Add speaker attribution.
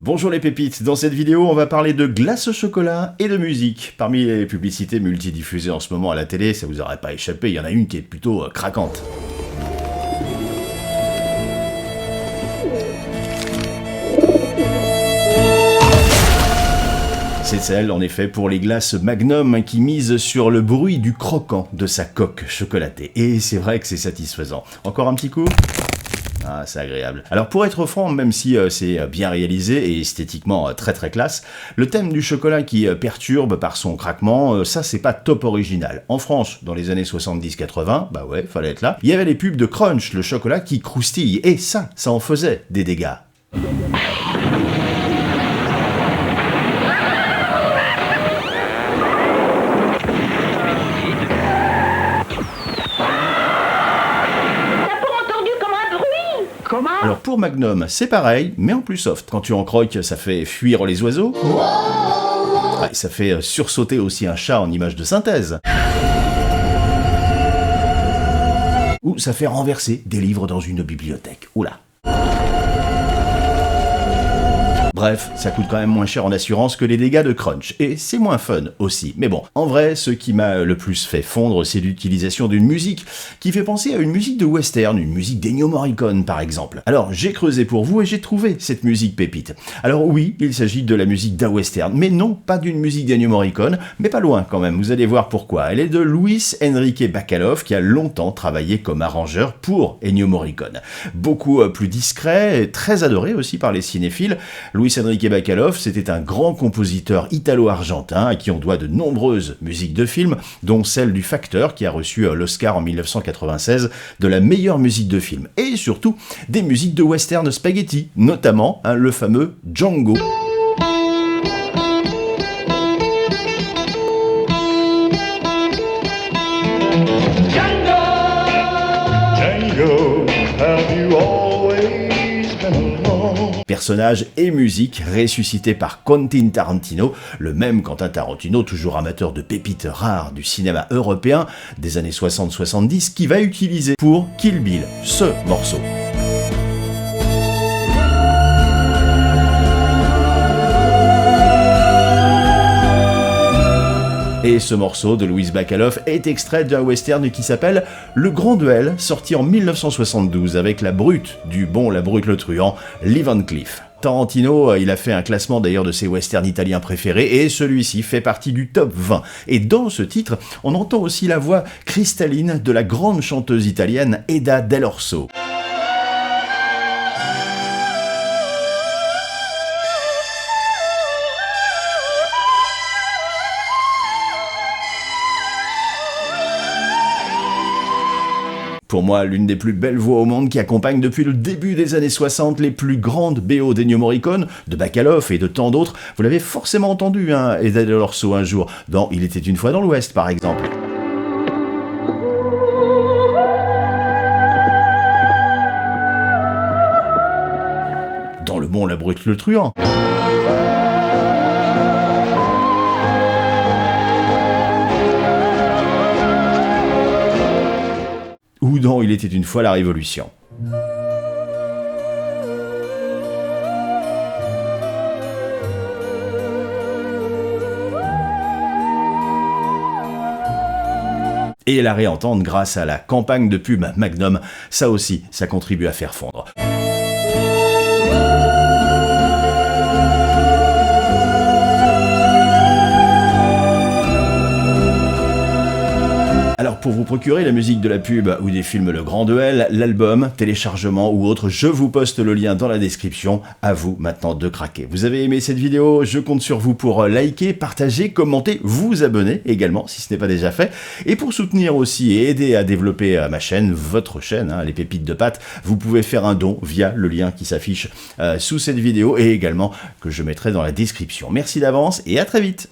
Speaker 1: Bonjour les pépites, dans cette vidéo on va parler de glace au chocolat et de musique. Parmi les publicités multidiffusées en ce moment à la télé, ça vous aurait pas échappé, il y en a une qui est plutôt craquante. C'est celle, en effet, pour les glaces Magnum qui misent sur le bruit du croquant de sa coque chocolatée. Et c'est vrai que c'est satisfaisant. Encore un petit coup ? Ah, c'est agréable. Alors pour être franc, même si c'est bien réalisé et esthétiquement très classe, le thème du chocolat qui perturbe par son craquement, ça c'est pas top original. En France, dans les années 70-80, bah ouais, fallait être là, il y avait les pubs de Crunch, le chocolat qui croustille, et ça en faisait des dégâts. Alors pour Magnum, c'est pareil, mais en plus soft. Quand tu en croques, ça fait fuir les oiseaux. Ouais, ça fait sursauter aussi un chat en image de synthèse. Ou ça fait renverser des livres dans une bibliothèque. Oula. Bref, ça coûte quand même moins cher en assurance que les dégâts de Crunch, et c'est moins fun aussi. Mais bon, en vrai, ce qui m'a le plus fait fondre, c'est l'utilisation d'une musique qui fait penser à une musique de western, une musique d'Ennio Morricone par exemple. Alors j'ai creusé pour vous et j'ai trouvé cette musique pépite. Alors oui, il s'agit de la musique d'un western, mais non, pas d'une musique d'Ennio Morricone, mais pas loin quand même, vous allez voir pourquoi. Elle est de Luis Enrique Bacalov, qui a longtemps travaillé comme arrangeur pour Ennio Morricone. Beaucoup plus discret, et très adoré aussi par les cinéphiles, Luis Enrique Bacalov, c'était un grand compositeur italo-argentin à qui on doit de nombreuses musiques de films, dont celle du Facteur qui a reçu l'Oscar en 1996 de la meilleure musique de film, et surtout des musiques de western spaghetti, notamment le fameux Django. Django, have you always been alone? Personnage et musique ressuscité par Quentin Tarantino, le même Quentin Tarantino, toujours amateur de pépites rares du cinéma européen des années 60-70, qui va utiliser pour Kill Bill ce morceau. Et ce morceau de Luis Bacalov est extrait d'un western qui s'appelle Le Grand Duel, sorti en 1972 avec la brute du bon, la brute le truand, Lee Van Cleef. Tarantino, il a fait un classement d'ailleurs de ses westerns italiens préférés et celui-ci fait partie du top 20. Et dans ce titre, on entend aussi la voix cristalline de la grande chanteuse italienne Eda Dell'Orso. Pour moi, l'une des plus belles voix au monde qui accompagne depuis le début des années 60 les plus grandes BO d'Ennio Morricone, de Bacalov et de tant d'autres. Vous l'avez forcément entendu, Eda Dell'Orso un jour, dans Il était une fois dans l'Ouest par exemple. Dans Le Bon, la brute, le truand. Ou dans Il était une fois la Révolution. Et la réentendre grâce à la campagne de pub Magnum, ça aussi, ça contribue à faire fondre. Alors pour vous procurer la musique de la pub ou des films Le Grand Duel, l'album, téléchargement ou autre, je vous poste le lien dans la description. À vous maintenant de craquer. Vous avez aimé cette vidéo? Je compte sur vous pour liker, partager, commenter, vous abonner également si ce n'est pas déjà fait. Et pour soutenir aussi et aider à développer ma chaîne, votre chaîne, les pépites de pâte, vous pouvez faire un don via le lien qui s'affiche sous cette vidéo et également que je mettrai dans la description. Merci d'avance et à très vite.